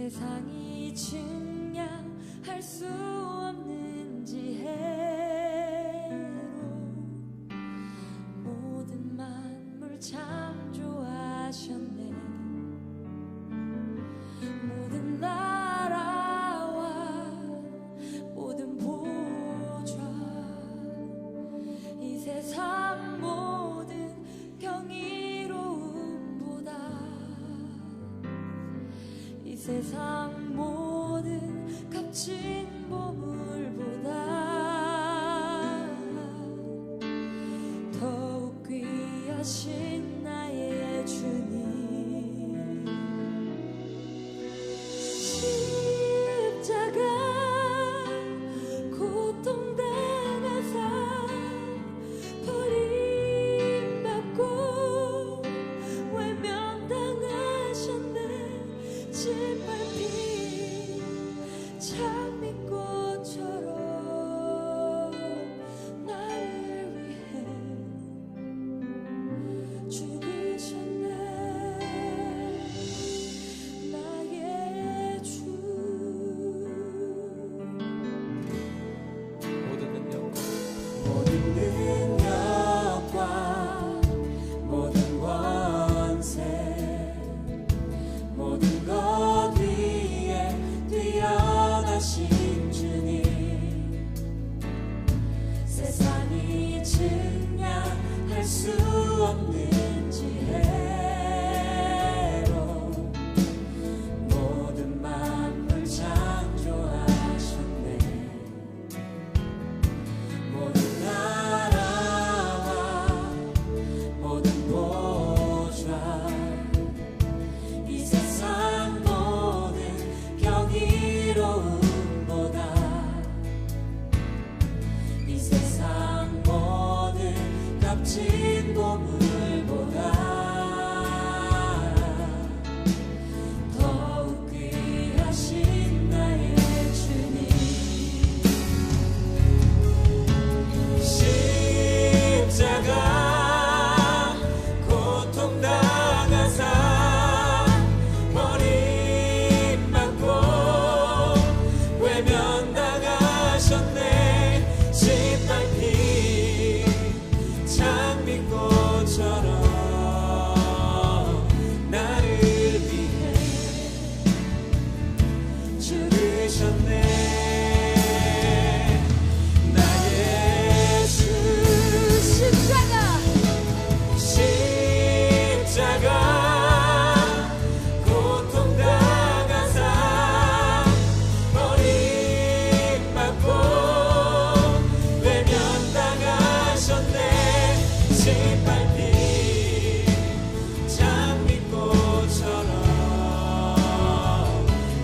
세상이 증량할 수 없는 지혜로 모든 만물 창조하셨네. 모든 나라와 모든 보좌, 이 세상 모든 경이로움보다, 이 세상 모든 값진 보물보다 더욱 귀하신 나의 주님. 십자가 고통당하사 버림받고 외면당하셨네. 짓밟힌 장미꽃처럼 나를 위해 죽으셨네. 나의 주. 모든 능력과 모든 권세, 모든 것 위에 뛰어나신 주님, 세상이 증량할 수 없는 지혜로 모든 만물 창조하셨네. 모든 나라와 모든 보좌, 이 세상 모든 경이로움보다, 이 세상 모든 값진 보물보다 더욱 귀하신 나의 주님. 십자가 고통당하사 버림받고 외면당하셨네. 짓밟힌 장미꽃처럼 나를 위해 죽으셨네. 나의 주. 십자가 고통당하사 버림받고 외면당하셨네. 짓밟힌 장미꽃처럼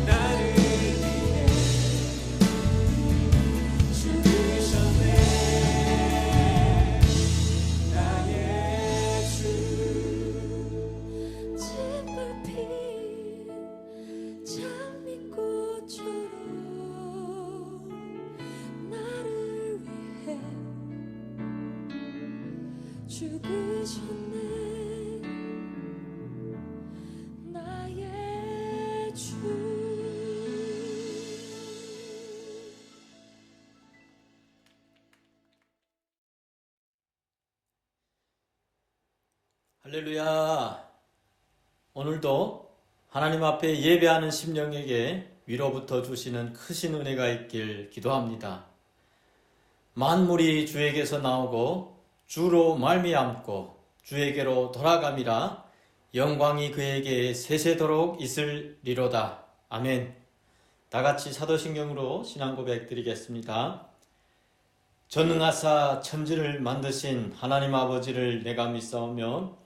나를 위해 죽으셨네. 나의 주. 짓밟힌 장미꽃처럼 나를 위해 죽으셨네. 나의 주. 할렐루야. 오늘도 하나님 앞에 예배하는 심령에게 위로부터 주시는 크신 은혜가 있길 기도합니다. 만물이 주에게서 나오고 주로 말미암고 주에게로 돌아감이라 영광이 그에게 세세도록 있으리로다. 아멘. 다같이 사도신경으로 신앙 고백 드리겠습니다. 전능하사 천지를 만드신 하나님 아버지를 내가 믿사오며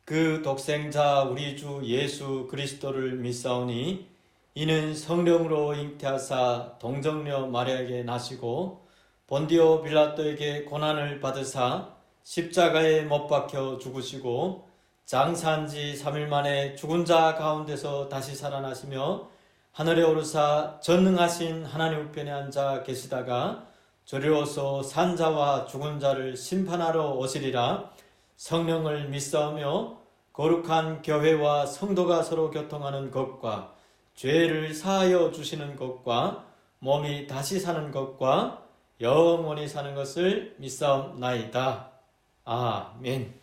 그 독생자 우리 주 예수 그리스도를 믿사오니 이는 성령으로 잉태하사 동정녀 마리아에게 나시고 본디오 빌라도에게 고난을 받으사 십자가에 못 박혀 죽으시고 장사한 지 3일 만에 죽은 자 가운데서 다시 살아나시며 하늘에 오르사 전능하신 하나님 우편에 앉아 계시다가 저리로서 산 자와 죽은 자를 심판하러 오시리라. 성령을 믿사오며 거룩한 교회와 성도가 서로 교통하는 것과 죄를 사하여 주시는 것과 몸이 다시 사는 것과 영원히 사는 것을 믿사옵나이다. 아멘.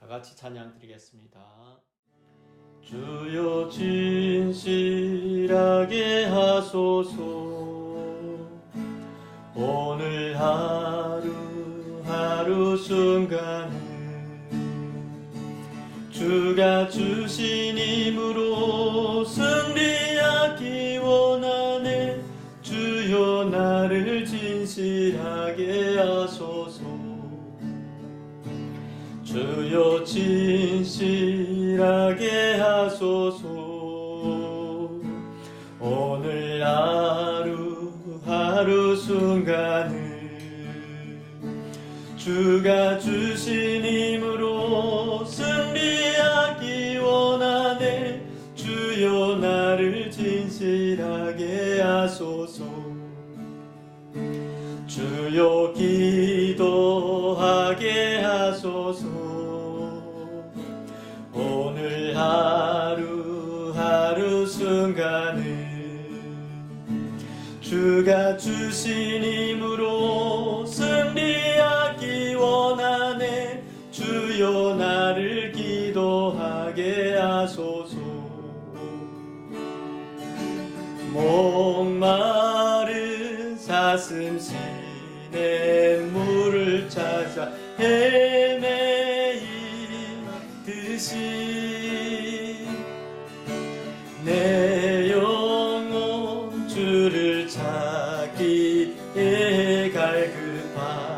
다 같이 찬양 드리겠습니다. 주여 진실하게 하소서. 오늘 하루하루 순간을 주가 주신 힘으로 승리하기 원하네. 주여 나를 진실하게 하소서. 주여 진실하게 하소서. 오늘 하루하루 순간을 주가 주신 힘으로 승리하기 원하네. 주여 나를 진실하게 하소서. 주여 기도하게 하소서. 오늘 하루하루 순간을 주가 주신 힘으로 승리하기 원하네. 주여 나를 기도하게 하소서. 목마른 사슴 시내 물을 찾아 헤매이듯이 내 영혼 주를 찾기에 갈급하나이다.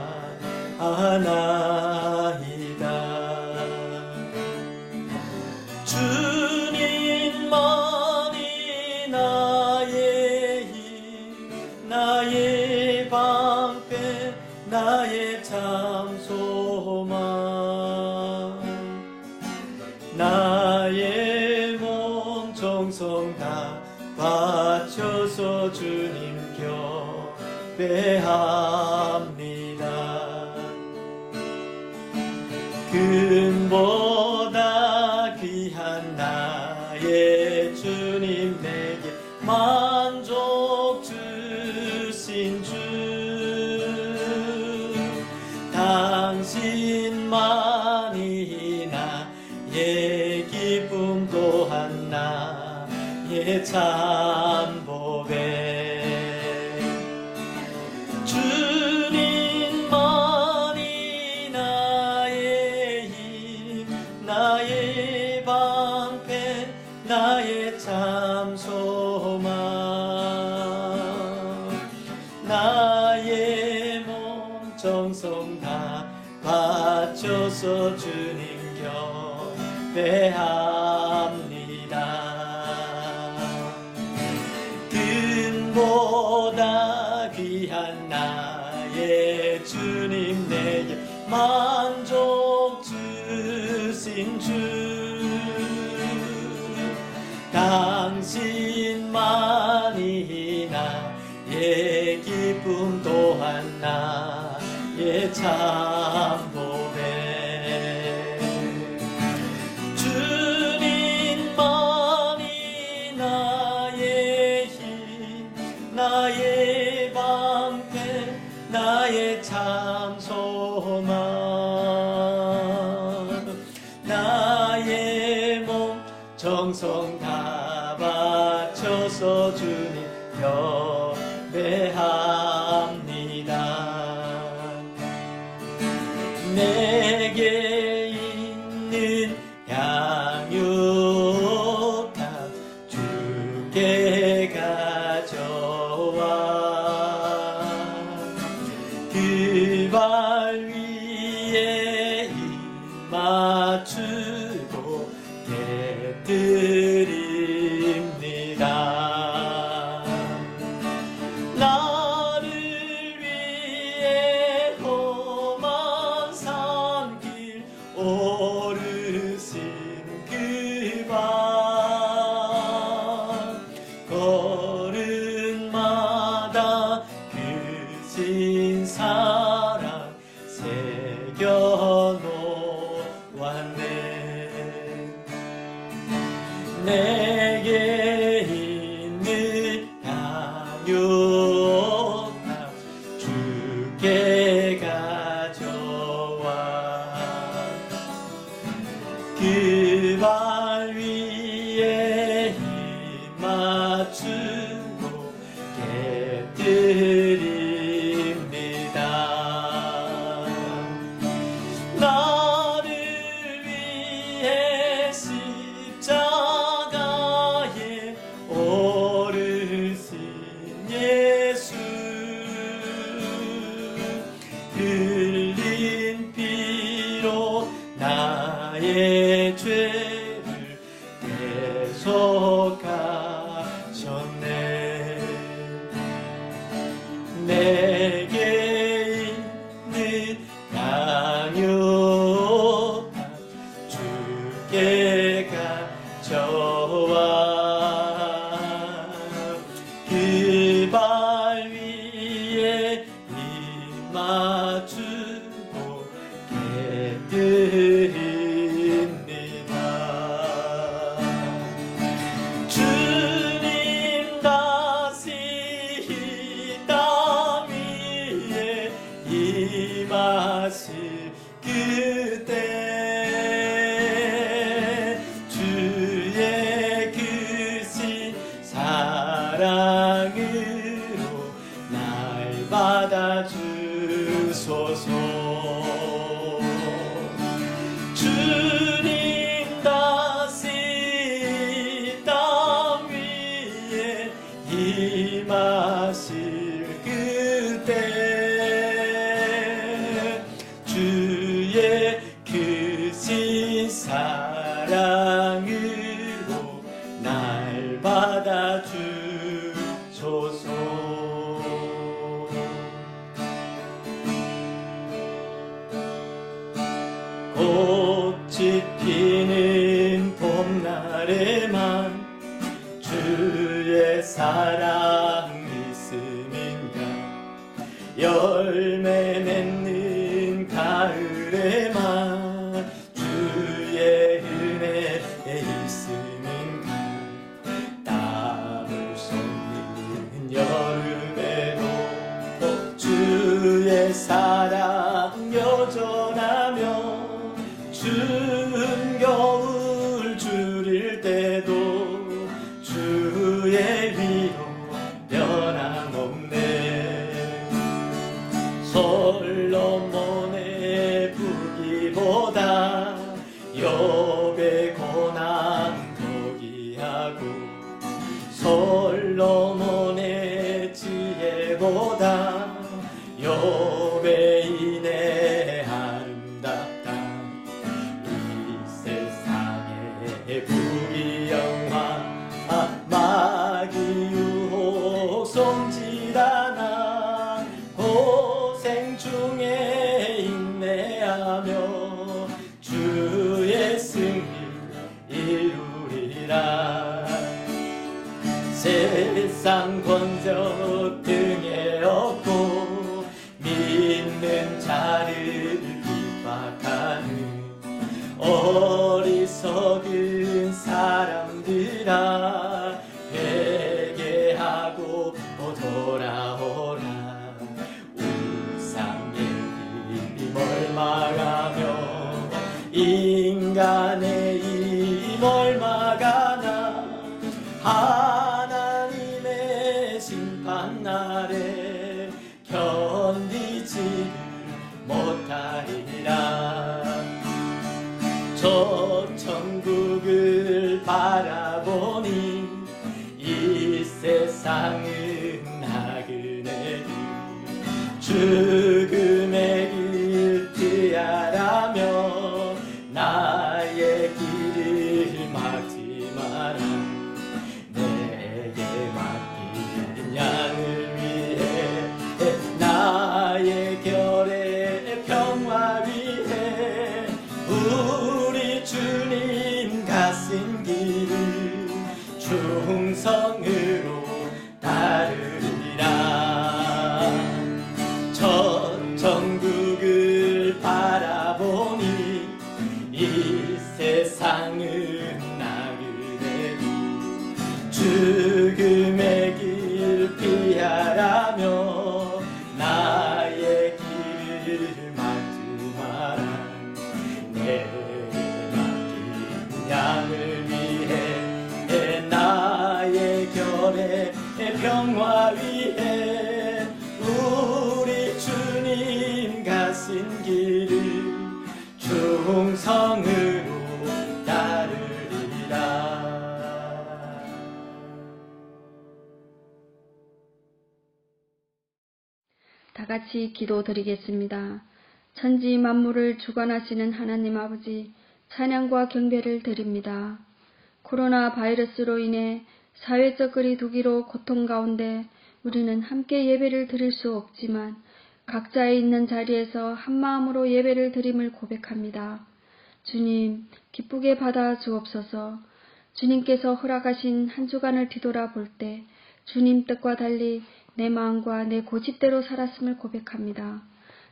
주님만이 나의 힘, 나의 방패, 나의 참 소망. 나의 몸 정성 다 바쳐서 주님 경배합니다. 금보다 귀한 나의 주님, 내게 만족 주신 주. 당신만이 나의 기쁨 또한 나의 참 보배. 주님만이 나의 힘, 나의 방패, 나의 참 소망. 나의 몸 정성 다 바쳐서 주님 경배합니다. 금보다 귀한 나의 주님, 내게 만족 주신 주. 당신만이 나의 기쁨 또한 나의 참 보배. 주님만이 나의 힘, 나의 방패, 나의 참 소망. 나의 몸 정성 다 바쳐서 주님 경배합니다. 내게 있는 향유값 주께 가져와. 그 발 위에 입 맞추고 깨뜨립니다. 나를 위해 험한 산길 오르신 그 발, 걸음마다 그신 사랑 새겨놓았네. 내게 그 발 위에 힘 맞추고 깨뜨립니다. 나를 위해 십자가에 오르신 예수, 흘린 피로 나의 죄를 대속하셨네. 내게 있는 강요한 주께 가져와 그 발 위에 힘 맞추고 깨뜨립니다. 주님 다시 이 땅 위에 임하실 그때 주의 크신 사랑으로 날 받아주소서. 주님 다시 땅 위에 임하실 그때 주의 크신 사랑으로 날 받아주소서. 꽃이 피는 봄날에만 주의 사랑 있음인가. 열매 맺는 가을에만 주의 은혜 있음인가. 땀을 쏟는 여름에도 주의 사랑 여전하며 추운 겨울 줄일 때도 주의 위로 변함없네. 솔로몬의 부귀보다 욥의 고난 더기하고 솔로몬의 지혜보다 욥의 인내 아름답다. 이 세상의 부귀영화 마귀 유혹 손질하나 고생 중에 인내하며 주의 승리 이루리라. 세상 권적 등에 업고 믿는 자를 핍박하는 어리석은 사람들아, 회개하고 돌아오라. 우상의 힘을 막아며 인간의 힘을 막아나 하나님의 심판날에 견디지를 못하리라. 저 천국을 바라보니 이 세상은 나그네 죽음의 길 피하라며 나의 길을 막지 마라. 내게 맡긴 양을 위해 나의 결의 평화 위해 우리 주 풍성으로 따르리라. 다 같이 기도드리겠습니다. 천지 만물을 주관하시는 하나님 아버지, 찬양과 경배를 드립니다. 코로나 바이러스로 인해 사회적 거리두기로 고통 가운데 우리는 함께 예배를 드릴 수 없지만 각자의 있는 자리에서 한마음으로 예배를 드림을 고백합니다. 주님, 기쁘게 받아 주옵소서. 주님께서 허락하신 한 주간을 뒤돌아볼 때 주님 뜻과 달리 내 마음과 내 고집대로 살았음을 고백합니다.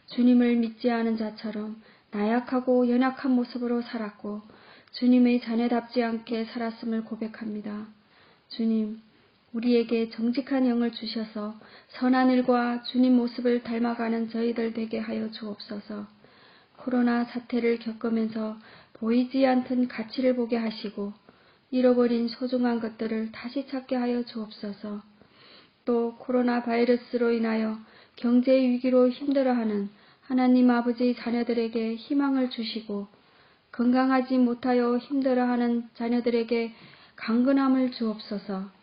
주님을 믿지 않은 자처럼 나약하고 연약한 모습으로 살았고 주님의 자녀답지 않게 살았음을 고백합니다. 주님, 우리에게 정직한 영을 주셔서 선한 일과 주님 모습을 닮아가는 저희들 되게 하여 주옵소서. 코로나 사태를 겪으면서 보이지 않던 가치를 보게 하시고 잃어버린 소중한 것들을 다시 찾게 하여 주옵소서. 또 코로나 바이러스로 인하여 경제 위기로 힘들어하는 하나님 아버지 자녀들에게 희망을 주시고 건강하지 못하여 힘들어하는 자녀들에게 강건함을 주옵소서.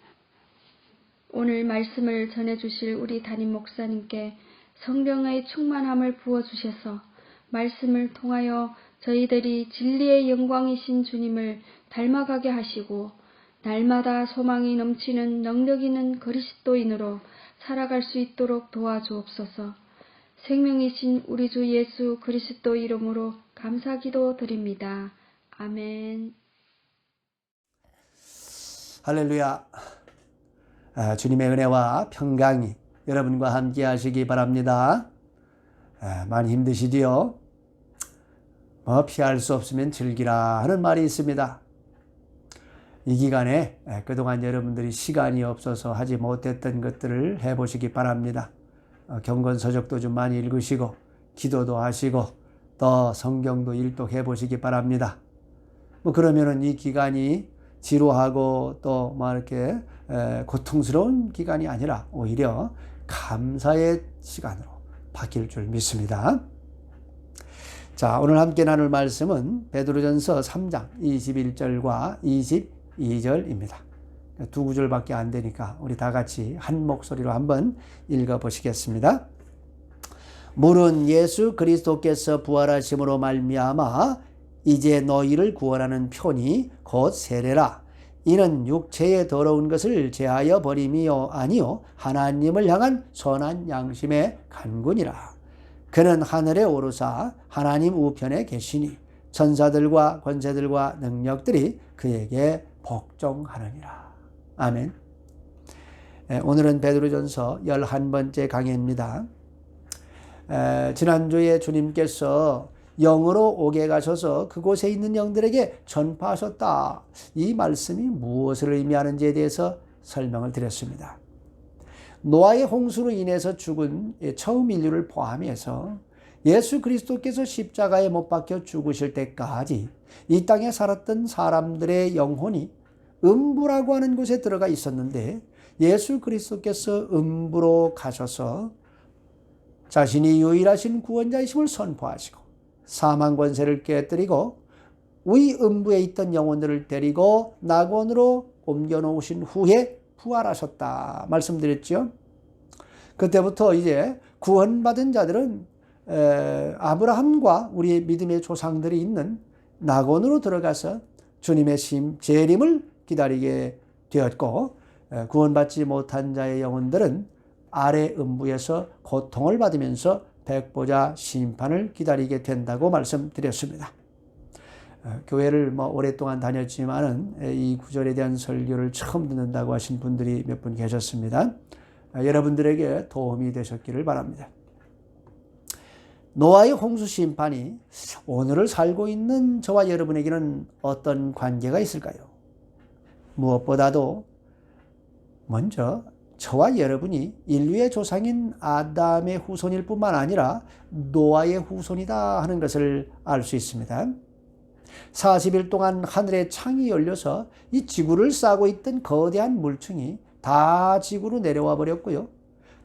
오늘 말씀을 전해주실 우리 담임 목사님께 성령의 충만함을 부어주셔서 말씀을 통하여 저희들이 진리의 영광이신 주님을 닮아가게 하시고 날마다 소망이 넘치는 능력 있는 그리스도인으로 살아갈 수 있도록 도와주옵소서. 생명이신 우리 주 예수 그리스도 이름으로 감사기도 드립니다. 아멘. 할렐루야. 주님의 은혜와 평강이 여러분과 함께 하시기 바랍니다. 많이 힘드시지요? 피할 수 없으면 즐기라 하는 말이 있습니다. 이 기간에 그동안 여러분들이 시간이 없어서 하지 못했던 것들을 해보시기 바랍니다. 경건서적도 좀 많이 읽으시고 기도도 하시고 또 성경도 일독해 보시기 바랍니다. 그러면은 이 기간이 지루하고 또 이렇게 고통스러운 기간이 아니라 오히려 감사의 시간으로 바뀔 줄 믿습니다. 자, 오늘 함께 나눌 말씀은 베드로전서 3장 21절과 22절입니다. 두 구절밖에 안 되니까 우리 다 같이 한 목소리로 한번 읽어보시겠습니다. 물은 예수 그리스도께서 부활하심으로 말미암아 이제 너희를 구원하는 편이 곧 세례라. 이는 육체의 더러운 것을 제하여 버림이요 아니요 하나님을 향한 선한 양심의 간군이라. 그는 하늘에 오르사 하나님 우편에 계시니 천사들과 권세들과 능력들이 그에게 복종하느니라. 아멘. 오늘은 베드로전서 11번째 강해입니다. 지난주에 주님께서 영으로 옥에 가셔서 그곳에 있는 영들에게 전파하셨다. 이 말씀이 무엇을 의미하는지에 대해서 설명을 드렸습니다. 노아의 홍수로 인해서 죽은 처음 인류를 포함해서 예수 그리스도께서 십자가에 못 박혀 죽으실 때까지 이 땅에 살았던 사람들의 영혼이 음부라고 하는 곳에 들어가 있었는데 예수 그리스도께서 음부로 가셔서 자신이 유일하신 구원자이심을 선포하시고 사망 권세를 깨뜨리고 위 음부에 있던 영혼들을 데리고 낙원으로 옮겨놓으신 후에 부활하셨다 말씀드렸죠. 그때부터 이제 구원받은 자들은 아브라함과 우리의 믿음의 조상들이 있는 낙원으로 들어가서 주님의 재림을 기다리게 되었고 구원받지 못한 자의 영혼들은 아래 음부에서 고통을 받으면서 백보자 심판을 기다리게 된다고 말씀드렸습니다. 교회를 오랫동안 다녔지만은 이 구절에 대한 설교를 처음 듣는다고 하신 분들이 몇 분 계셨습니다. 여러분들에게 도움이 되셨기를 바랍니다. 노아의 홍수 심판이 오늘을 살고 있는 저와 여러분에게는 어떤 관계가 있을까요? 무엇보다도 먼저 저와 여러분이 인류의 조상인 아담의 후손일 뿐만 아니라 노아의 후손이다 하는 것을 알 수 있습니다. 40일 동안 하늘의 창이 열려서 이 지구를 싸고 있던 거대한 물층이 다 지구로 내려와 버렸고요.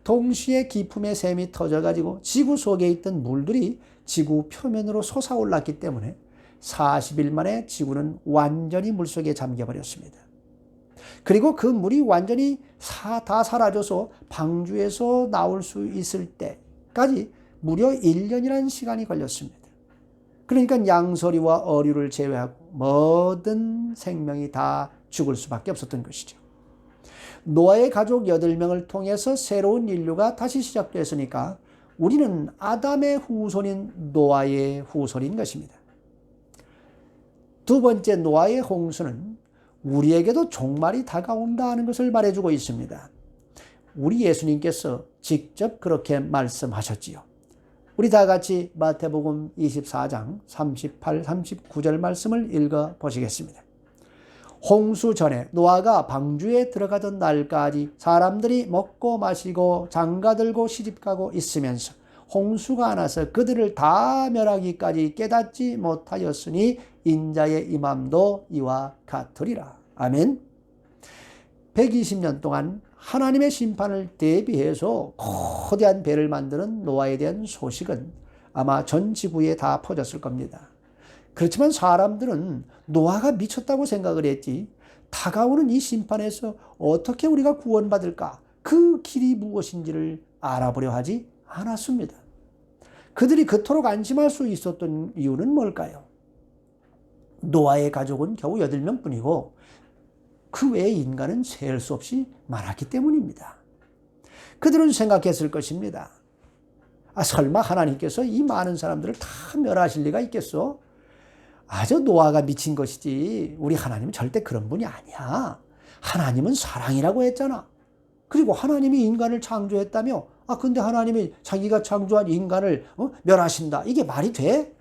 동시에 기품의 샘이 터져가지고 지구 속에 있던 물들이 지구 표면으로 솟아올랐기 때문에 40일 만에 지구는 완전히 물속에 잠겨버렸습니다. 그리고 그 물이 완전히 다 사라져서 방주에서 나올 수 있을 때까지 무려 1년이라는 시간이 걸렸습니다. 그러니까 양서리와 어류를 제외하고 모든 생명이 다 죽을 수밖에 없었던 것이죠. 노아의 가족 8명을 통해서 새로운 인류가 다시 시작됐으니까 우리는 아담의 후손인 노아의 후손인 것입니다. 두 번째, 노아의 홍수는 우리에게도 종말이 다가온다 하는 것을 말해주고 있습니다. 우리 예수님께서 직접 그렇게 말씀하셨지요. 우리 다 같이 마태복음 24장 38, 39절 말씀을 읽어 보시겠습니다. 홍수 전에 노아가 방주에 들어가던 날까지 사람들이 먹고 마시고 장가들고 시집가고 있으면서 홍수가 나서 그들을 다 멸하기까지 깨닫지 못하였으니 인자의 임함도 이와 같으리라. 아멘. 120년 동안 하나님의 심판을 대비해서 거대한 배를 만드는 노아에 대한 소식은 아마 전 지구에 다 퍼졌을 겁니다. 그렇지만 사람들은 노아가 미쳤다고 생각을 했지, 다가오는 이 심판에서 어떻게 우리가 구원받을까, 그 길이 무엇인지를 알아보려 하지 않았습니다. 그들이 그토록 안심할 수 있었던 이유는 뭘까요? 노아의 가족은 겨우 8명 뿐이고 그 외의 인간은 셀 수 없이 많았기 때문입니다. 그들은 생각했을 것입니다. 설마 하나님께서 이 많은 사람들을 다 멸하실 리가 있겠어? 저 노아가 미친 것이지 우리 하나님은 절대 그런 분이 아니야. 하나님은 사랑이라고 했잖아. 그리고 하나님이 인간을 창조했다며, 근데 하나님이 자기가 창조한 인간을 멸하신다. 이게 말이 돼?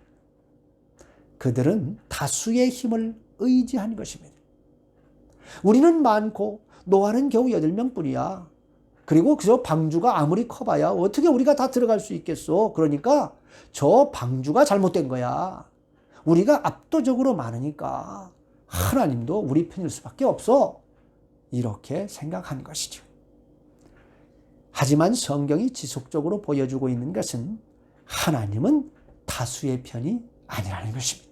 그들은 다수의 힘을 의지한 것입니다. 우리는 많고 노아는 겨우 8명 뿐이야. 그리고 저 방주가 아무리 커봐야 어떻게 우리가 다 들어갈 수 있겠어. 그러니까 저 방주가 잘못된 거야. 우리가 압도적으로 많으니까 하나님도 우리 편일 수밖에 없어. 이렇게 생각한 것이죠. 하지만 성경이 지속적으로 보여주고 있는 것은 하나님은 다수의 편이 아니라는 것입니다.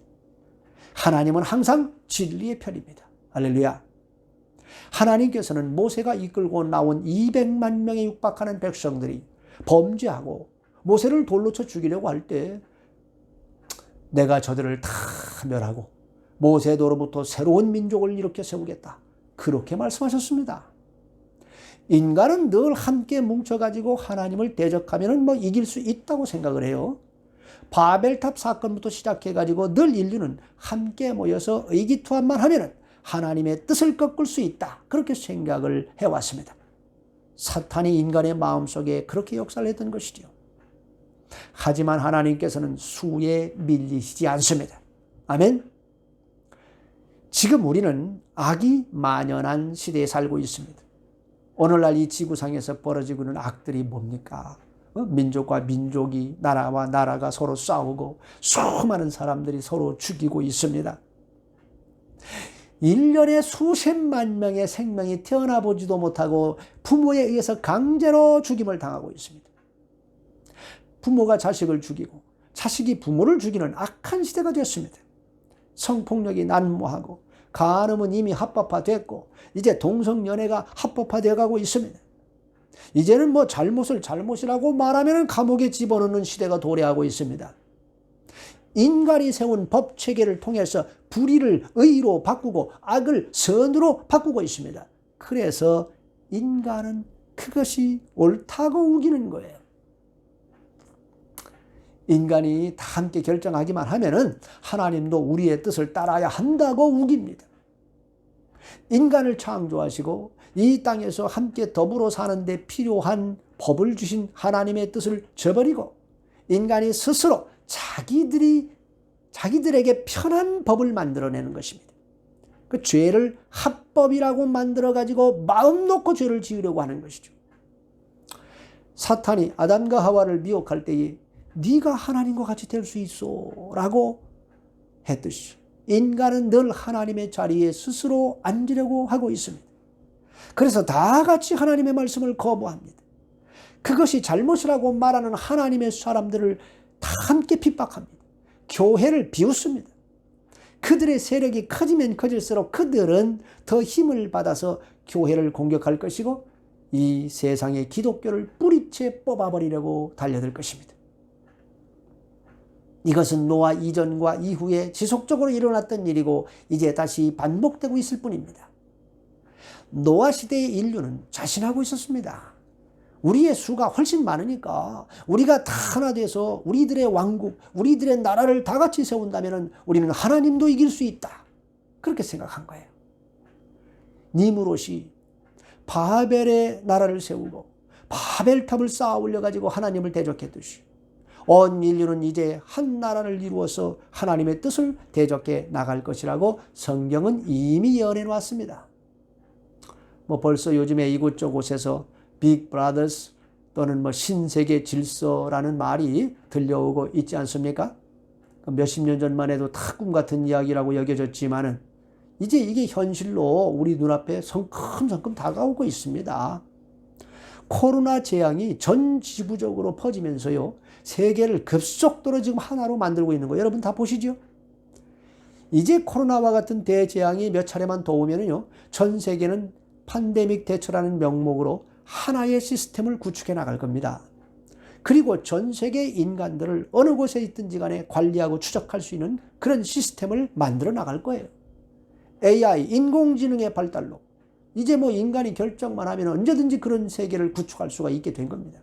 하나님은 항상 진리의 편입니다. 할렐루야. 하나님께서는 모세가 이끌고 나온 200만 명에 육박하는 백성들이 범죄하고 모세를 돌로 쳐 죽이려고 할 때 내가 저들을 다 멸하고 모세도로부터 새로운 민족을 이렇게 세우겠다. 그렇게 말씀하셨습니다. 인간은 늘 함께 뭉쳐가지고 하나님을 대적하면 이길 수 있다고 생각을 해요. 바벨탑 사건부터 시작해가지고 늘 인류는 함께 모여서 의기투합만 하면 하나님의 뜻을 꺾을 수 있다. 그렇게 생각을 해왔습니다. 사탄이 인간의 마음속에 그렇게 역사를 했던 것이죠. 하지만 하나님께서는 수에 밀리시지 않습니다. 아멘. 지금 우리는 악이 만연한 시대에 살고 있습니다. 오늘날 이 지구상에서 벌어지고 있는 악들이 뭡니까? 민족과 민족이, 나라와 나라가 서로 싸우고 수많은 사람들이 서로 죽이고 있습니다. 1년에 수십만 명의 생명이 태어나 보지도 못하고 부모에 의해서 강제로 죽임을 당하고 있습니다. 부모가 자식을 죽이고 자식이 부모를 죽이는 악한 시대가 됐습니다. 성폭력이 난무하고 간음은 이미 합법화됐고 이제 동성연애가 합법화되어 가고 있습니다. 이제는 잘못을 잘못이라고 말하면 감옥에 집어넣는 시대가 도래하고 있습니다. 인간이 세운 법 체계를 통해서 불의를 의로 바꾸고 악을 선으로 바꾸고 있습니다. 그래서 인간은 그것이 옳다고 우기는 거예요. 인간이 다 함께 결정하기만 하면은 하나님도 우리의 뜻을 따라야 한다고 우깁니다. 인간을 창조하시고 이 땅에서 함께 더불어 사는데 필요한 법을 주신 하나님의 뜻을 저버리고 인간이 스스로 자기들에게 편한 법을 만들어내는 것입니다. 그 죄를 합법이라고 만들어가지고 마음 놓고 죄를 지으려고 하는 것이죠. 사탄이 아담과 하와를 미혹할 때에 네가 하나님과 같이 될 수 있어 라고 했듯이 인간은 늘 하나님의 자리에 스스로 앉으려고 하고 있습니다. 그래서 다 같이 하나님의 말씀을 거부합니다. 그것이 잘못이라고 말하는 하나님의 사람들을 다 함께 핍박합니다. 교회를 비웃습니다. 그들의 세력이 커지면 커질수록 그들은 더 힘을 받아서 교회를 공격할 것이고 이 세상의 기독교를 뿌리채 뽑아버리려고 달려들 것입니다. 이것은 노아 이전과 이후에 지속적으로 일어났던 일이고 이제 다시 반복되고 있을 뿐입니다. 노아 시대의 인류는 자신하고 있었습니다. 우리의 수가 훨씬 많으니까 우리가 다 하나 돼서 우리들의 왕국, 우리들의 나라를 다 같이 세운다면 우리는 하나님도 이길 수 있다. 그렇게 생각한 거예요. 니무롯이 바벨의 나라를 세우고 바벨탑을 쌓아 올려가지고 하나님을 대적했듯이 온 인류는 이제 한 나라를 이루어서 하나님의 뜻을 대적해 나갈 것이라고 성경은 이미 예언해 놓았습니다. 벌써 요즘에 이곳저곳에서 빅 브라더스 또는 신세계 질서라는 말이 들려오고 있지 않습니까? 몇십 년 전만 해도 다 꿈 같은 이야기라고 여겨졌지만은 이제 이게 현실로 우리 눈앞에 성큼성큼 다가오고 있습니다. 코로나 재앙이 전 지구적으로 퍼지면서요, 세계를 급속도로 지금 하나로 만들고 있는 거 여러분 다 보시죠? 이제 코로나와 같은 대재앙이 몇 차례만 더 오면은요, 전 세계는 팬데믹 대처라는 명목으로 하나의 시스템을 구축해 나갈 겁니다. 그리고 전 세계 인간들을 어느 곳에 있든지 간에 관리하고 추적할 수 있는 그런 시스템을 만들어 나갈 거예요. AI, 인공지능의 발달로 이제 인간이 결정만 하면 언제든지 그런 세계를 구축할 수가 있게 된 겁니다.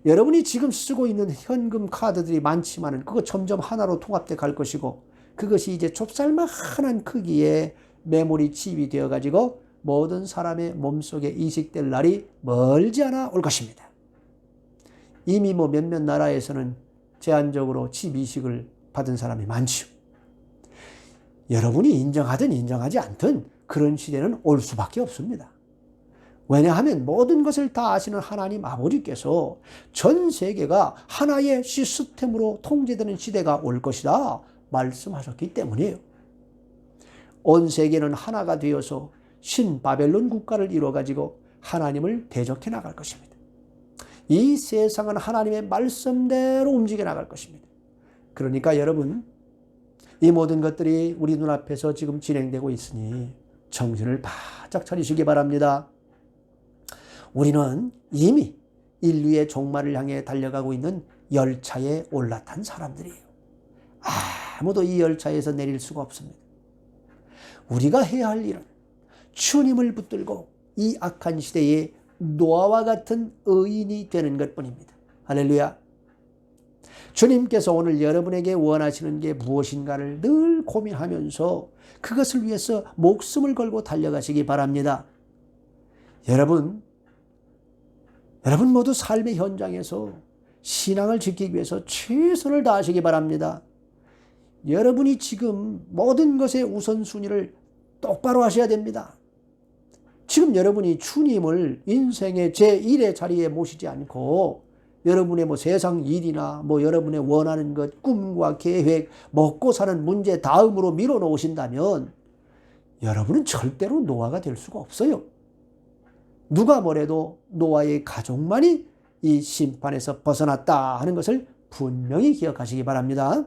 여러분이 지금 쓰고 있는 현금 카드들이 많지만은 그거 점점 하나로 통합돼 갈 것이고 그것이 이제 좁쌀만한 크기의 메모리 칩이 되어 가지고 모든 사람의 몸속에 이식될 날이 멀지 않아 올 것입니다. 이미 몇몇 나라에서는 제한적으로 칩 이식을 받은 사람이 많지요. 여러분이 인정하든 인정하지 않든 그런 시대는 올 수밖에 없습니다. 왜냐하면 모든 것을 다 아시는 하나님 아버지께서 전 세계가 하나의 시스템으로 통제되는 시대가 올 것이다 말씀하셨기 때문이에요. 온 세계는 하나가 되어서 신바벨론 국가를 이루어가지고 하나님을 대적해 나갈 것입니다. 이 세상은 하나님의 말씀대로 움직여 나갈 것입니다. 그러니까 여러분, 이 모든 것들이 우리 눈앞에서 지금 진행되고 있으니 정신을 바짝 차리시기 바랍니다. 우리는 이미 인류의 종말을 향해 달려가고 있는 열차에 올라탄 사람들이에요. 아무도 이 열차에서 내릴 수가 없습니다. 우리가 해야 할 일은 주님을 붙들고 이 악한 시대에 노아와 같은 의인이 되는 것뿐입니다. 할렐루야. 주님께서 오늘 여러분에게 원하시는 게 무엇인가를 늘 고민하면서 그것을 위해서 목숨을 걸고 달려가시기 바랍니다. 여러분 모두 삶의 현장에서 신앙을 지키기 위해서 최선을 다하시기 바랍니다. 여러분이 지금 모든 것의 우선순위를 똑바로 하셔야 됩니다. 지금 여러분이 주님을 인생의 제1의 자리에 모시지 않고 여러분의 세상 일이나 여러분의 원하는 것, 꿈과 계획, 먹고 사는 문제 다음으로 밀어놓으신다면 여러분은 절대로 노아가 될 수가 없어요. 누가 뭐래도 노아의 가족만이 이 심판에서 벗어났다 하는 것을 분명히 기억하시기 바랍니다.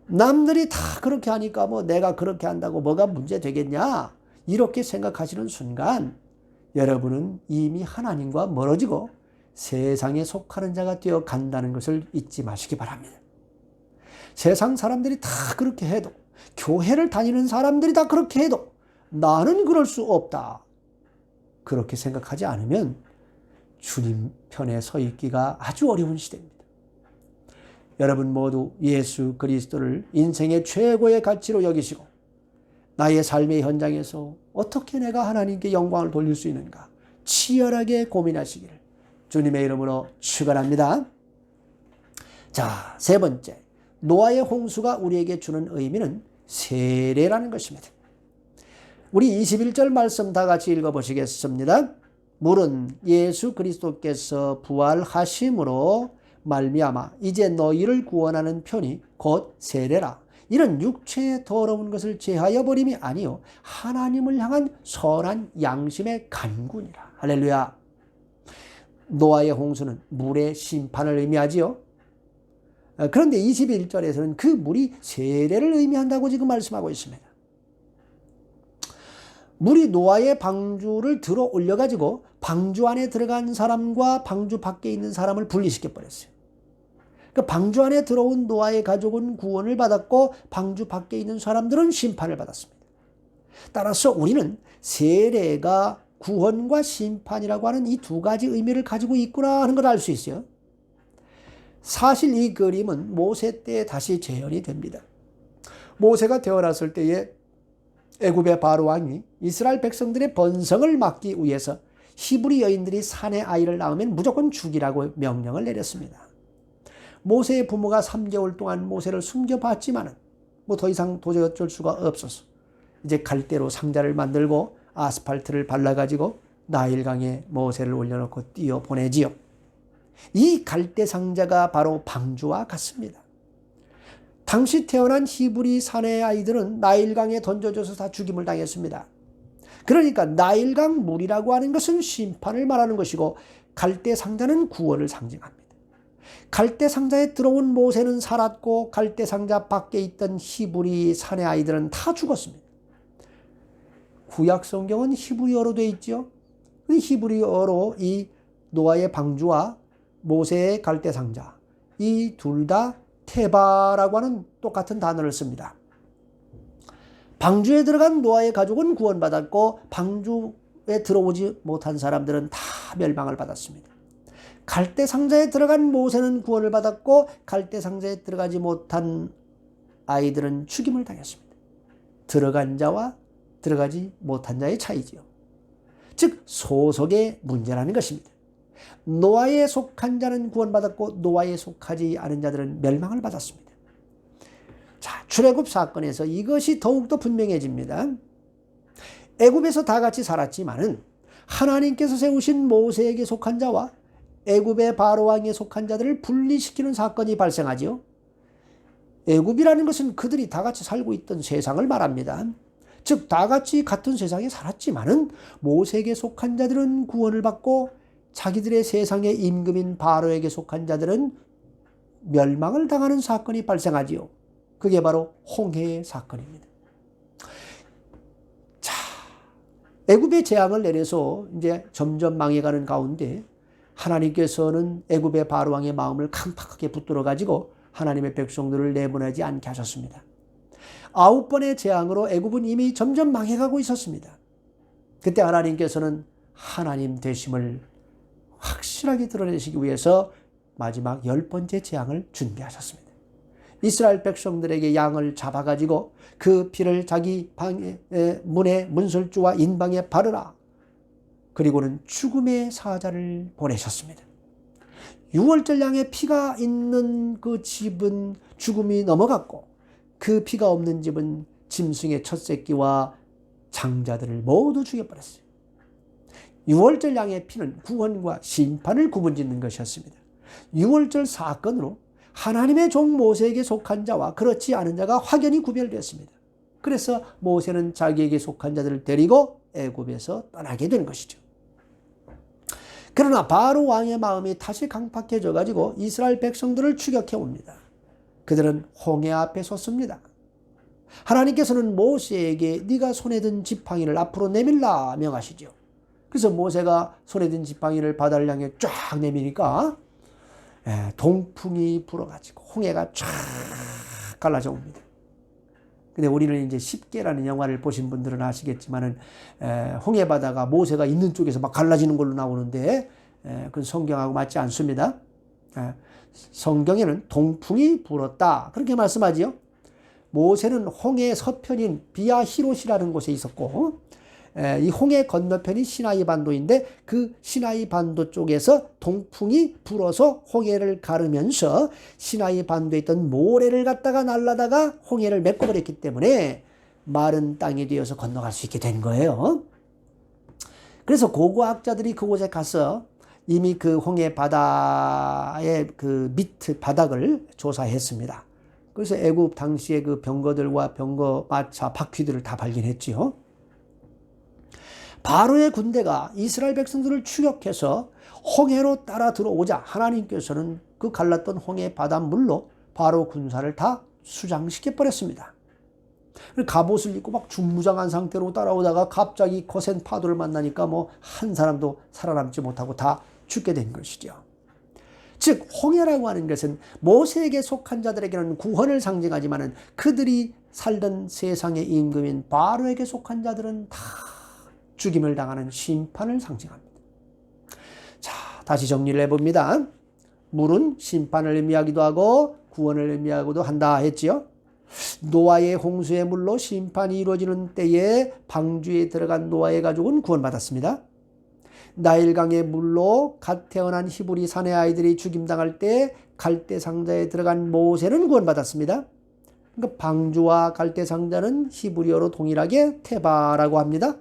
남들이 다 그렇게 하니까 내가 그렇게 한다고 뭐가 문제 되겠냐 이렇게 생각하시는 순간 여러분은 이미 하나님과 멀어지고 세상에 속하는 자가 되어 간다는 것을 잊지 마시기 바랍니다. 세상 사람들이 다 그렇게 해도, 교회를 다니는 사람들이 다 그렇게 해도 나는 그럴 수 없다, 그렇게 생각하지 않으면 주님 편에 서 있기가 아주 어려운 시대입니다. 여러분 모두 예수 그리스도를 인생의 최고의 가치로 여기시고 나의 삶의 현장에서 어떻게 내가 하나님께 영광을 돌릴 수 있는가 치열하게 고민하시기를 주님의 이름으로 축원합니다. 자, 세 번째, 노아의 홍수가 우리에게 주는 의미는 세례라는 것입니다. 우리 21절 말씀 다 같이 읽어보시겠습니다. 물은 예수 그리스도께서 부활하심으로 말미암아 이제 너희를 구원하는 편이 곧 세례라. 이런 육체의 더러운 것을 제하여 버림이 아니요 하나님을 향한 선한 양심의 간군이라. 할렐루야. 노아의 홍수는 물의 심판을 의미하지요. 그런데 21절에서는 그 물이 세례를 의미한다고 지금 말씀하고 있습니다. 물이 노아의 방주를 들어 올려가지고 방주 안에 들어간 사람과 방주 밖에 있는 사람을 분리시켜 버렸어요. 그 방주 안에 들어온 노아의 가족은 구원을 받았고 방주 밖에 있는 사람들은 심판을 받았습니다. 따라서 우리는 세례가 구원과 심판이라고 하는 이 두 가지 의미를 가지고 있구나 하는 걸 알 수 있어요. 사실 이 그림은 모세 때에 다시 재현이 됩니다. 모세가 태어났을 때에 애굽의 바로 왕이 이스라엘 백성들의 번성을 막기 위해서 히브리 여인들이 산에 아이를 낳으면 무조건 죽이라고 명령을 내렸습니다. 모세의 부모가 3개월 동안 모세를 숨겨봤지만 더 이상 도저히 어쩔 수가 없어서 이제 갈대로 상자를 만들고 아스팔트를 발라가지고 나일강에 모세를 올려놓고 띄어보내지요. 이 갈대 상자가 바로 방주와 같습니다. 당시 태어난 히브리 사내 아이들은 나일강에 던져져서 다 죽임을 당했습니다. 그러니까 나일강 물이라고 하는 것은 심판을 말하는 것이고 갈대 상자는 구원을 상징합니다. 갈대 상자에 들어온 모세는 살았고 갈대 상자 밖에 있던 히브리 사내 아이들은 다 죽었습니다. 구약 성경은 히브리어로 되어 있죠. 히브리어로 이 노아의 방주와 모세의 갈대 상자, 이 둘 다 테바라고 하는 똑같은 단어를 씁니다. 방주에 들어간 노아의 가족은 구원받았고 방주에 들어오지 못한 사람들은 다 멸망을 받았습니다. 갈대 상자에 들어간 모세는 구원을 받았고 갈대 상자에 들어가지 못한 아이들은 죽임을 당했습니다. 들어간 자와 들어가지 못한 자의 차이지요. 즉 소속의 문제라는 것입니다. 노아에 속한 자는 구원받았고 노아에 속하지 않은 자들은 멸망을 받았습니다. 자, 출애굽 사건에서 이것이 더욱더 분명해집니다. 애굽에서 다 같이 살았지만은 하나님께서 세우신 모세에게 속한 자와 애굽의 바로왕에 속한 자들을 분리시키는 사건이 발생하지요. 애굽이라는 것은 그들이 다 같이 살고 있던 세상을 말합니다. 즉 다 같이 같은 세상에 살았지만은 모세에게 속한 자들은 구원을 받고 자기들의 세상의 임금인 바로에게 속한 자들은 멸망을 당하는 사건이 발생하지요. 그게 바로 홍해의 사건입니다. 자, 애굽의 재앙을 내려서 이제 점점 망해가는 가운데 하나님께서는 애굽의 바로왕의 마음을 강팍하게 붙들어 가지고 하나님의 백성들을 내보내지 않게 하셨습니다. 9번의 재앙으로 애굽은 이미 점점 망해가고 있었습니다. 그때 하나님께서는 하나님 되심을 확실하게 드러내시기 위해서 마지막 10번째 재앙을 준비하셨습니다. 이스라엘 백성들에게 양을 잡아가지고 그 피를 자기 문에 문설주와 인방에 바르라. 그리고는 죽음의 사자를 보내셨습니다. 6월절 양의 피가 있는 그 집은 죽음이 넘어갔고 그 피가 없는 집은 짐승의 첫 새끼와 장자들을 모두 죽여버렸어요. 6월절 양의 피는 구원과 심판을 구분짓는 것이었습니다. 6월절 사건으로 하나님의 종 모세에게 속한 자와 그렇지 않은 자가 확연히 구별되었습니다. 그래서 모세는 자기에게 속한 자들을 데리고 애굽에서 떠나게 된 것이죠. 그러나 바로 왕의 마음이 다시 강팍해져 가지고 이스라엘 백성들을 추격해 옵니다. 그들은 홍해 앞에 섰습니다. 하나님께서는 모세에게 네가 손에 든 지팡이를 앞으로 내밀라 명하시죠. 그래서 모세가 손에 든 지팡이를 바다를 향해 쫙 내미니까 동풍이 불어가지고 홍해가 쫙 갈라져 옵니다. 근데 우리는 이제 10개라는 영화를 보신 분들은 아시겠지만은 홍해 바다가 모세가 있는 쪽에서 막 갈라지는 걸로 나오는데 그건 성경하고 맞지 않습니다. 성경에는 동풍이 불었다 그렇게 말씀하지요. 모세는 홍해 서편인 비아히롯이라는 곳에 있었고 이 홍해 건너편이 시나이 반도인데 그 시나이 반도 쪽에서 동풍이 불어서 홍해를 가르면서 시나이 반도에 있던 모래를 갖다가 날라다가 홍해를 메꿔버렸기 때문에 마른 땅이 되어서 건너갈 수 있게 된 거예요. 그래서 고고학자들이 그곳에 가서 이미 그 홍해 바다의 그 밑 바닥을 조사했습니다. 그래서 애굽 당시의 그 병거들과 병거 마차 바퀴들을 다 발견했지요. 바로의 군대가 이스라엘 백성들을 추격해서 홍해로 따라 들어오자 하나님께서는 그 갈랐던 홍해 바닷물로 바로 군사를 다 수장시켜 버렸습니다. 갑옷을 입고 막 중무장한 상태로 따라오다가 갑자기 거센 파도를 만나니까 뭐 한 사람도 살아남지 못하고 다 죽게 된 것이죠. 즉 홍해라고 하는 것은 모세에게 속한 자들에게는 구원을 상징하지만 그들이 살던 세상의 임금인 바로에게 속한 자들은 다 죽임을 당하는 심판을 상징합니다. 자, 다시 정리를 해봅니다. 물은 심판을 의미하기도 하고 구원을 의미하기도 한다 했지요. 노아의 홍수의 물로 심판이 이루어지는 때에 방주에 들어간 노아의 가족은 구원받았습니다. 나일강의 물로 갓 태어난 히브리 사내 아이들이 죽임당할 때 갈대상자에 들어간 모세는 구원받았습니다. 그러니까 방주와 갈대상자는 히브리어로 동일하게 테바라고 합니다.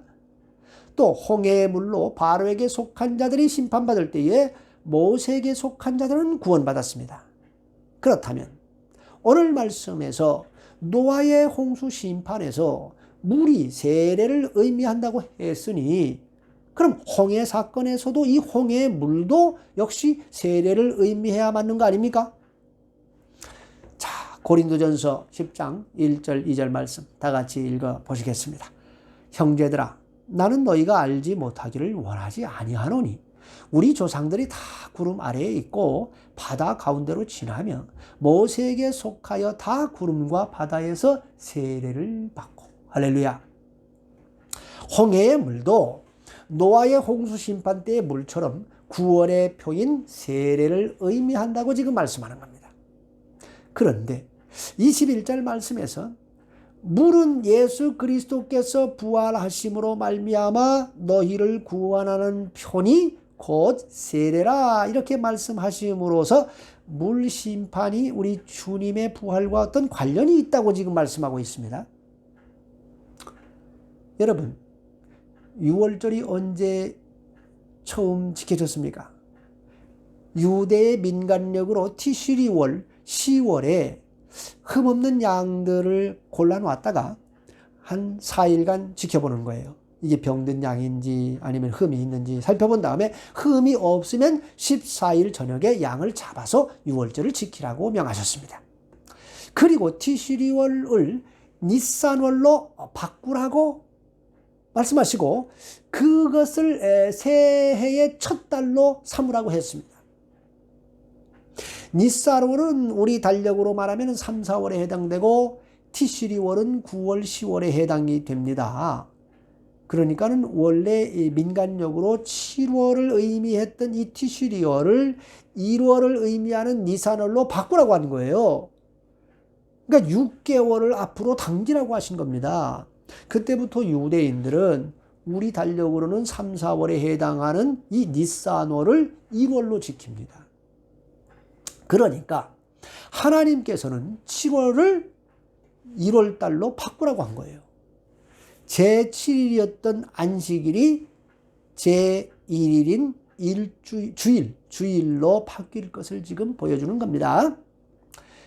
또 홍해의 물로 바로에게 속한 자들이 심판받을 때에 모세에게 속한 자들은 구원받았습니다. 그렇다면 오늘 말씀에서 노아의 홍수 심판에서 물이 세례를 의미한다고 했으니 그럼 홍해 사건에서도 이 홍해의 물도 역시 세례를 의미해야 맞는 거 아닙니까? 자, 고린도전서 10장 1절 2절 말씀 다 같이 읽어 보시겠습니다. 형제들아, 나는 너희가 알지 못하기를 원하지 아니하노니 우리 조상들이 다 구름 아래에 있고 바다 가운데로 지나며 모세에게 속하여 다 구름과 바다에서 세례를 받고. 할렐루야. 홍해의 물도 노아의 홍수 심판 때의 물처럼 구원의 표인 세례를 의미한다고 지금 말씀하는 겁니다. 그런데 21절 말씀에서 물은 예수 그리스도께서 부활하심으로 말미암아 너희를 구원하는 표니 곧 세례라 이렇게 말씀하심으로써 물 심판이 우리 주님의 부활과 어떤 관련이 있다고 지금 말씀하고 있습니다. 여러분, 6월절이 언제 처음 지켜졌습니까? 유대의 민간력으로 티시리월 10월에 흠없는 양들을 골라놓았다가 한 4일간 지켜보는 거예요. 이게 병든 양인지 아니면 흠이 있는지 살펴본 다음에 흠이 없으면 14일 저녁에 양을 잡아서 유월절을 지키라고 명하셨습니다. 그리고 티시리월을 니산월로 바꾸라고 말씀하시고 그것을 새해의 첫 달로 삼으라고 했습니다. 니산월은 우리 달력으로 말하면 3, 4월에 해당되고 티시리월은 9월, 10월에 해당이 됩니다. 그러니까는 원래 민간력으로 7월을 의미했던 이 티시리월을 1월을 의미하는 니산월로 바꾸라고 하는 거예요. 그러니까 6개월을 앞으로 당기라고 하신 겁니다. 그때부터 유대인들은 우리 달력으로는 3, 4월에 해당하는 이 니산월을 1월로 지킵니다. 그러니까 하나님께서는 7월을 1월 달로 바꾸라고 한 거예요. 제7일이었던 안식일이 제1일인 주일로 바뀔 것을 지금 보여주는 겁니다.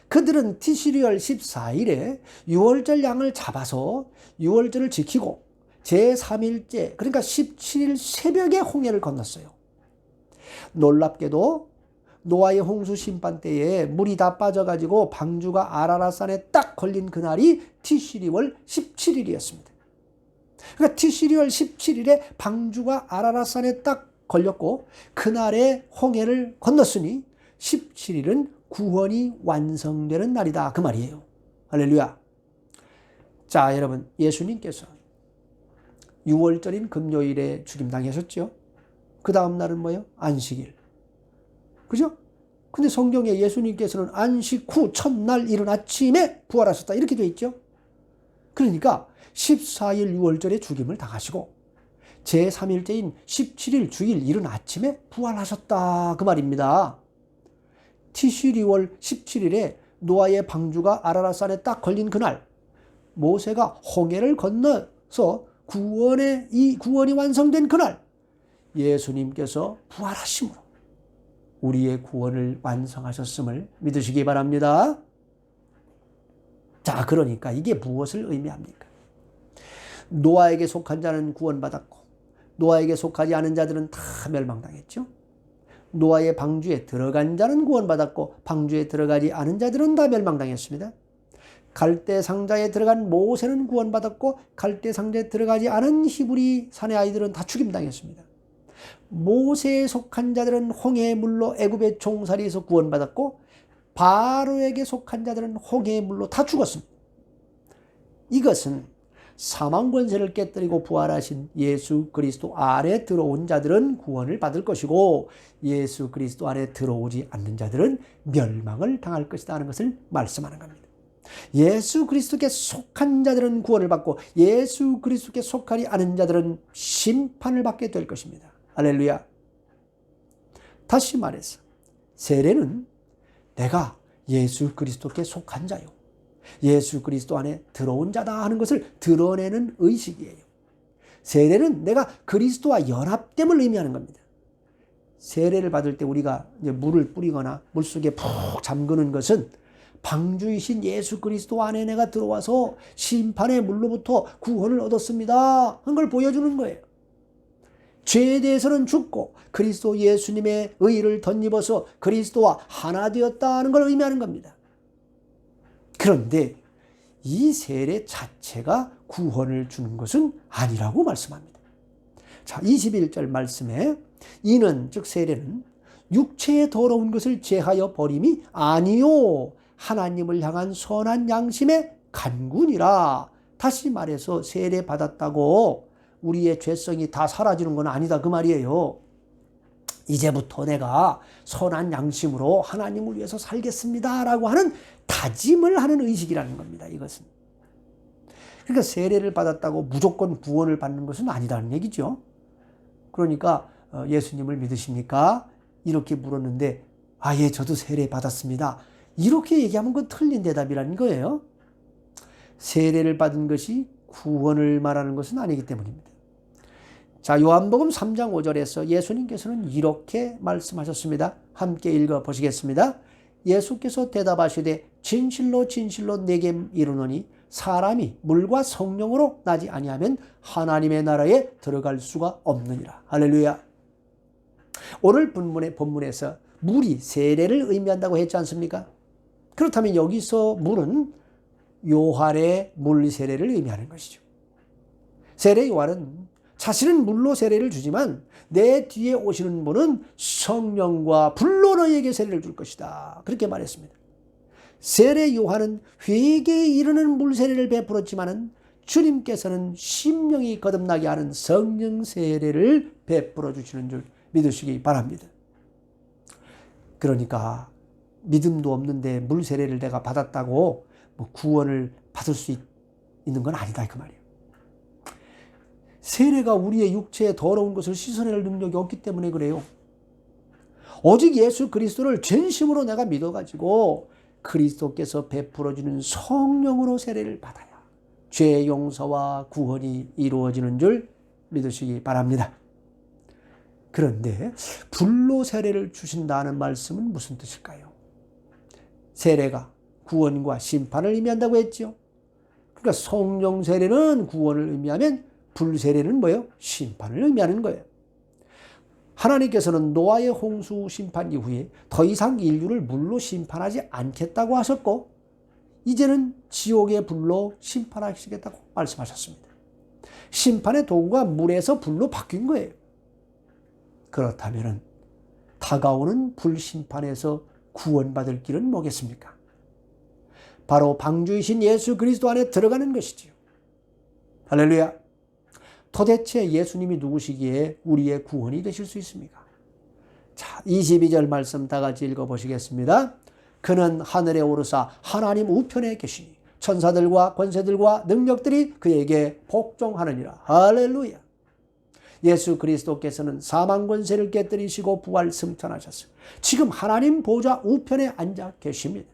그들은 티시리얼 14일에 6월절 양을 잡아서 6월절을 지키고 제3일째 그러니까 17일 새벽에 홍해를 건넜어요. 놀랍게도 노아의 홍수 심판 때에 물이 다 빠져가지고 방주가 아라랏산에 딱 걸린 그날이 티시리월 17일이었습니다. 그러니까 티시리월 17일에 방주가 아라랏산에 딱 걸렸고 그날에 홍해를 건넜으니 17일은 구원이 완성되는 날이다 그 말이에요. 할렐루야. 자, 여러분, 예수님께서 6월절인 금요일에 죽임당하셨죠. 그 다음 날은 뭐예요? 안식일. 그죠? 근데 성경에 예수님께서는 안식 후 첫날 이른 아침에 부활하셨다 이렇게 되어 있죠. 그러니까 14일 6월절에 죽임을 당하시고 제3일째인 17일 주일 이른 아침에 부활하셨다 그 말입니다. 티시리월 17일에 노아의 방주가 아라랏산에 딱 걸린 그날 모세가 홍해를 건너서 구원이 완성된 그날 예수님께서 부활하심으로 우리의 구원을 완성하셨음을 믿으시기 바랍니다. 자, 그러니까 이게 무엇을 의미합니까? 노아에게 속한 자는 구원받았고 노아에게 속하지 않은 자들은 다 멸망당했죠. 노아의 방주에 들어간 자는 구원받았고 방주에 들어가지 않은 자들은 다 멸망당했습니다. 갈대 상자에 들어간 모세는 구원받았고 갈대 상자에 들어가지 않은 히브리 사내 아이들은 다 죽임당했습니다. 모세에 속한 자들은 홍해의 물로 애굽의 종살이에서 구원받았고 바로에게 속한 자들은 홍해의 물로 다 죽었습니다. 이것은 사망 권세를 깨뜨리고 부활하신 예수 그리스도 안에 들어온 자들은 구원을 받을 것이고 예수 그리스도 안에 들어오지 않는 자들은 멸망을 당할 것이다 하는 것을 말씀하는 겁니다. 예수 그리스도께 속한 자들은 구원을 받고 예수 그리스도께 속하지 않은 자들은 심판을 받게 될 것입니다. 할렐루야. 다시 말해서 세례는 내가 예수 그리스도께 속한 자요, 예수 그리스도 안에 들어온 자다 하는 것을 드러내는 의식이에요. 세례는 내가 그리스도와 연합됨을 의미하는 겁니다. 세례를 받을 때 우리가 이제 물을 뿌리거나 물속에 푹 잠그는 것은 방주이신 예수 그리스도 안에 내가 들어와서 심판의 물로부터 구원을 얻었습니다 하는 걸 보여주는 거예요. 죄에 대해서는 죽고 그리스도 예수님의 의를 덧입어서 그리스도와 하나 되었다는 걸 의미하는 겁니다. 그런데 이 세례 자체가 구원을 주는 것은 아니라고 말씀합니다. 자, 21절 말씀에 이는 즉 세례는 육체의 더러운 것을 제하여 버림이 아니요 하나님을 향한 선한 양심의 간군이라. 다시 말해서 세례 받았다고 우리의 죄성이 다 사라지는 건 아니다 그 말이에요. 이제부터 내가 선한 양심으로 하나님을 위해서 살겠습니다 라고 하는 다짐을 하는 의식이라는 겁니다. 이것은. 그러니까 세례를 받았다고 무조건 구원을 받는 것은 아니라는 얘기죠. 그러니까 예수님을 믿으십니까? 이렇게 물었는데 예, 저도 세례 받았습니다. 이렇게 얘기하면 그건 틀린 대답이라는 거예요. 세례를 받은 것이 구원을 말하는 것은 아니기 때문입니다. 자, 요한복음 3장 5절에서 예수님께서는 이렇게 말씀하셨습니다. 함께 읽어보시겠습니다. 예수께서 대답하시되 진실로 진실로 내게 이르노니 사람이 물과 성령으로 나지 아니하면 하나님의 나라에 들어갈 수가 없느니라. 할렐루야. 오늘 본문에서 물이 세례를 의미한다고 했지 않습니까? 그렇다면 여기서 물은 요한의 물 세례를 의미하는 것이죠. 세례 요한은 자신은 물로 세례를 주지만 내 뒤에 오시는 분은 성령과 불로 너희에게 세례를 줄 것이다. 그렇게 말했습니다. 세례 요한은 회개에 이르는 물 세례를 베풀었지만 주님께서는 심령이 거듭나게 하는 성령 세례를 베풀어 주시는 줄 믿으시기 바랍니다. 그러니까 믿음도 없는데 물 세례를 내가 받았다고 구원을 받을 수 있는 건 아니다 그 말이에요. 세례가 우리의 육체에 더러운 것을 씻어낼 능력이 없기 때문에 그래요. 오직 예수 그리스도를 전심으로 내가 믿어가지고 그리스도께서 베풀어주는 성령으로 세례를 받아야 죄 용서와 구원이 이루어지는 줄 믿으시기 바랍니다. 그런데 불로 세례를 주신다는 말씀은 무슨 뜻일까요? 세례가 구원과 심판을 의미한다고 했죠. 그러니까 성령 세례는 구원을 의미하면 불 세례는 뭐예요? 심판을 의미하는 거예요. 하나님께서는 노아의 홍수 심판 이후에 더 이상 인류를 물로 심판하지 않겠다고 하셨고 이제는 지옥의 불로 심판하시겠다고 말씀하셨습니다. 심판의 도구가 물에서 불로 바뀐 거예요. 그렇다면 다가오는 불심판에서 구원받을 길은 뭐겠습니까? 바로 방주이신 예수 그리스도 안에 들어가는 것이지요. 할렐루야. 도대체 예수님이 누구시기에 우리의 구원이 되실 수 있습니까? 자, 22절 말씀 다 같이 읽어보시겠습니다. 그는 하늘에 오르사 하나님 우편에 계시니 천사들과 권세들과 능력들이 그에게 복종하느니라. 할렐루야. 예수 그리스도께서는 사망 권세를 깨뜨리시고 부활 승천하셨어요. 지금 하나님 보좌 우편에 앉아 계십니다.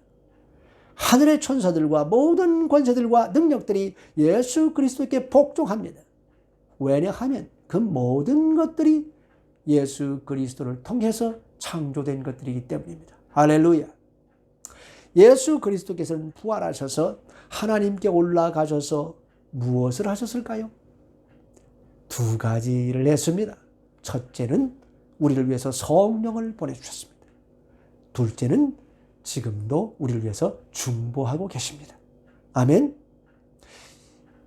하늘의 천사들과 모든 권세들과 능력들이 예수 그리스도께 복종합니다. 왜냐하면 그 모든 것들이 예수 그리스도를 통해서 창조된 것들이기 때문입니다. 할렐루야. 예수 그리스도께서는 부활하셔서 하나님께 올라가셔서 무엇을 하셨을까요? 두 가지를 했습니다. 첫째는 우리를 위해서 성령을 보내주셨습니다. 둘째는 지금도 우리를 위해서 중보하고 계십니다. 아멘.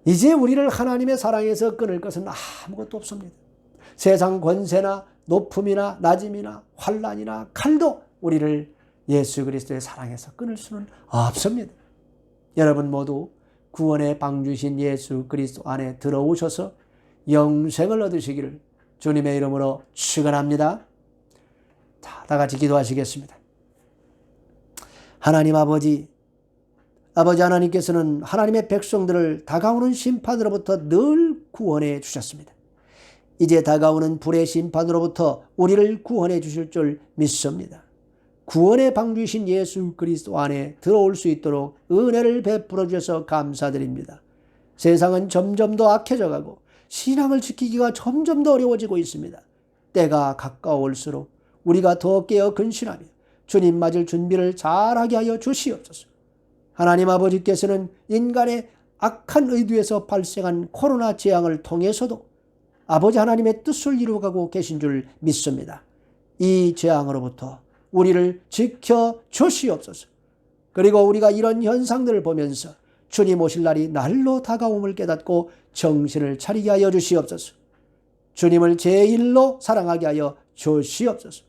이제 우리를 하나님의 사랑에서 끊을 것은 아무것도 없습니다. 세상 권세나 높음이나 낮음이나 환난이나 칼도 우리를 예수 그리스도의 사랑에서 끊을 수는 없습니다. 여러분 모두 구원의 방주신 예수 그리스도 안에 들어오셔서 영생을 얻으시기를 주님의 이름으로 축원합니다. 자, 다 같이 기도하시겠습니다. 하나님 아버지 하나님께서는 하나님의 백성들을 다가오는 심판으로부터 늘 구원해 주셨습니다. 이제 다가오는 불의 심판으로부터 우리를 구원해 주실 줄 믿습니다. 구원의 방주이신 예수 그리스도 안에 들어올 수 있도록 은혜를 베풀어 주셔서 감사드립니다. 세상은 점점 더 악해져 가고 신앙을 지키기가 점점 더 어려워지고 있습니다. 때가 가까울수록 우리가 더 깨어 근신하며 주님 맞을 준비를 잘하게 하여 주시옵소서. 하나님 아버지께서는 인간의 악한 의도에서 발생한 코로나 재앙을 통해서도 아버지 하나님의 뜻을 이루어가고 계신 줄 믿습니다. 이 재앙으로부터 우리를 지켜 주시옵소서. 그리고 우리가 이런 현상들을 보면서 주님 오실 날이 날로 다가옴을 깨닫고 정신을 차리게 하여 주시옵소서. 주님을 제일로 사랑하게 하여 주시옵소서.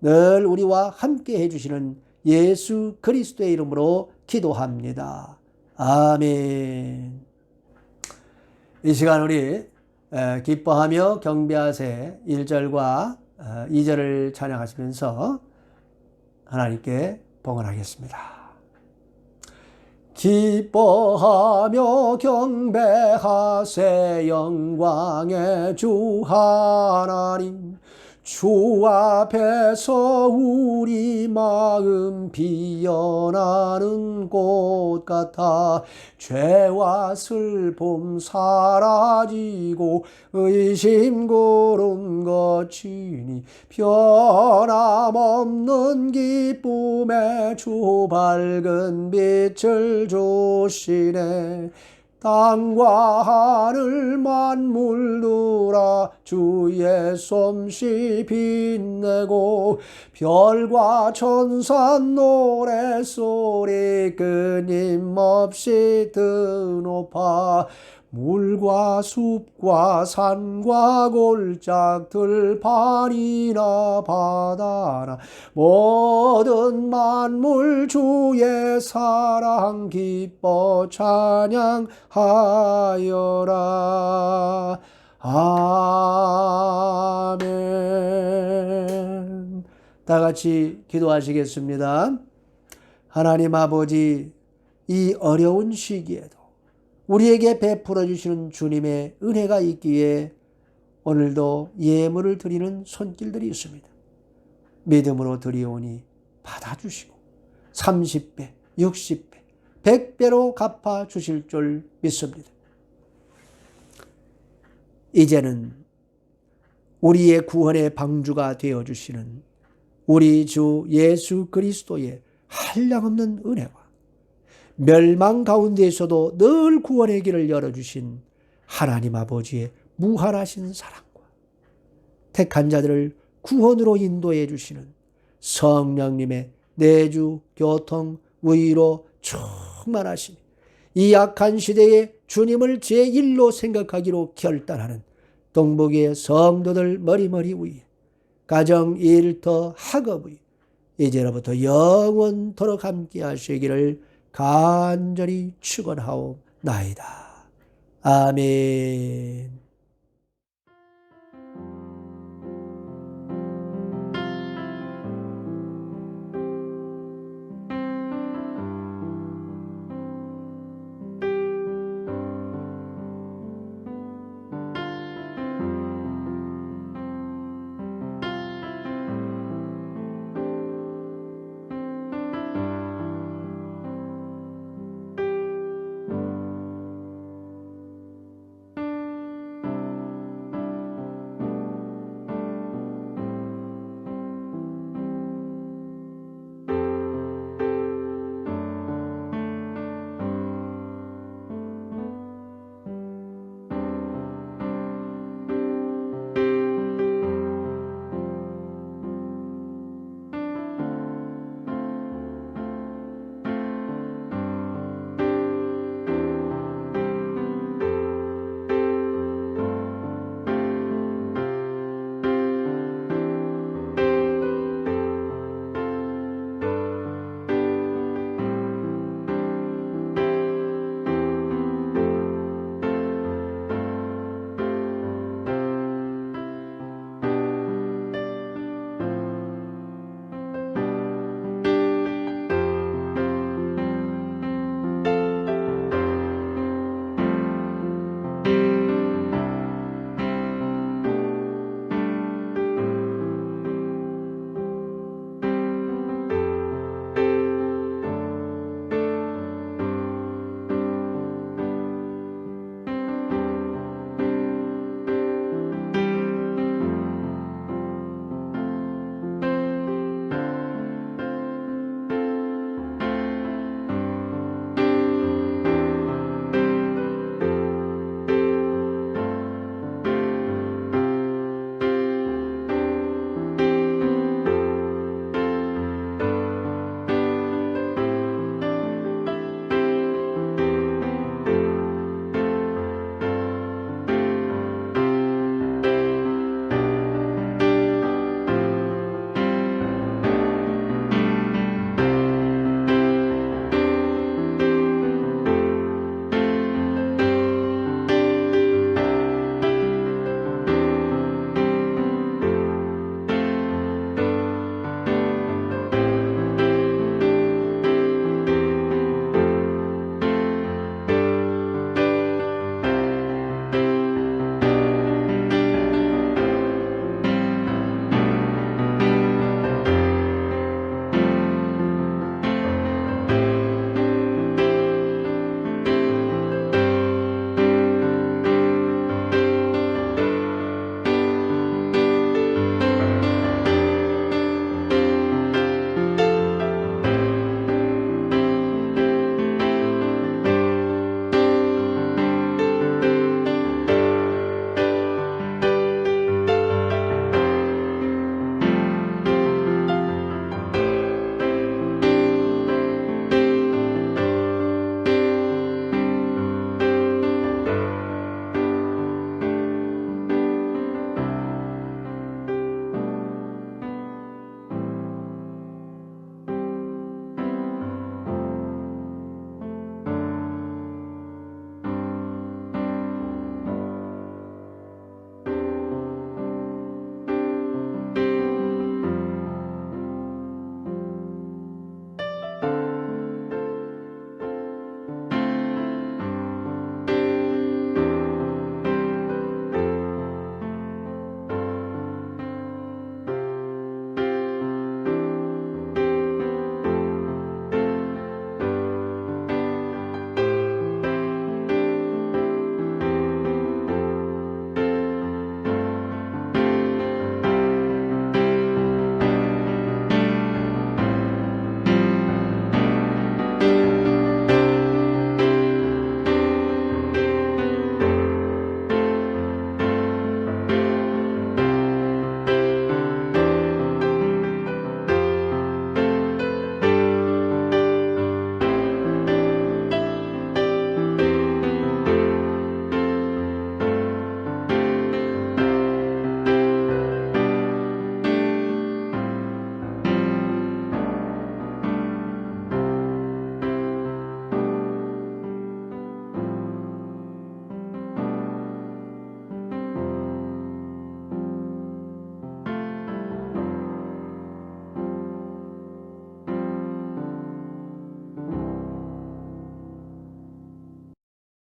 늘 우리와 함께 해주시는 예수 그리스도의 이름으로 기도합니다. 아멘. 이 시간 우리 기뻐하며 경배하세 1절과 2절을 찬양하시면서 하나님께 봉헌하겠습니다. 기뻐하며 경배하세 영광의 주 하나님, 주 앞에서 우리 마음 피어나는 꽃 같아 죄와 슬픔 사라지고 의심 구름 거치니 변함없는 기쁨의 주 밝은 빛을 주시네. 땅과 하늘 만물들아 주의 솜씨 빛내고 별과 천사 노래소리 끊임없이 드높아 물과 숲과 산과 골짝 들판이나 바다나 모든 만물 주의 사랑 기뻐 찬양하여라. 아멘. 다 같이 기도하시겠습니다. 하나님 아버지, 이 어려운 시기에도 우리에게 베풀어 주시는 주님의 은혜가 있기에 오늘도 예물을 드리는 손길들이 있습니다. 믿음으로 드리오니 받아주시고 30배, 60배, 100배로 갚아주실 줄 믿습니다. 이제는 우리의 구원의 방주가 되어주시는 우리 주 예수 그리스도의 한량없는 은혜와 멸망 가운데에서도 늘 구원의 길을 열어주신 하나님 아버지의 무한하신 사랑과 택한 자들을 구원으로 인도해 주시는 성령님의 내주, 교통, 위로 충만하시니 이 악한 시대에 주님을 제1로 생각하기로 결단하는 동북의 성도들 머리머리 위에 가정, 일터, 학업 위에 이제로부터 영원토록 함께 하시기를 간절히 축원하옵나이다. 아멘.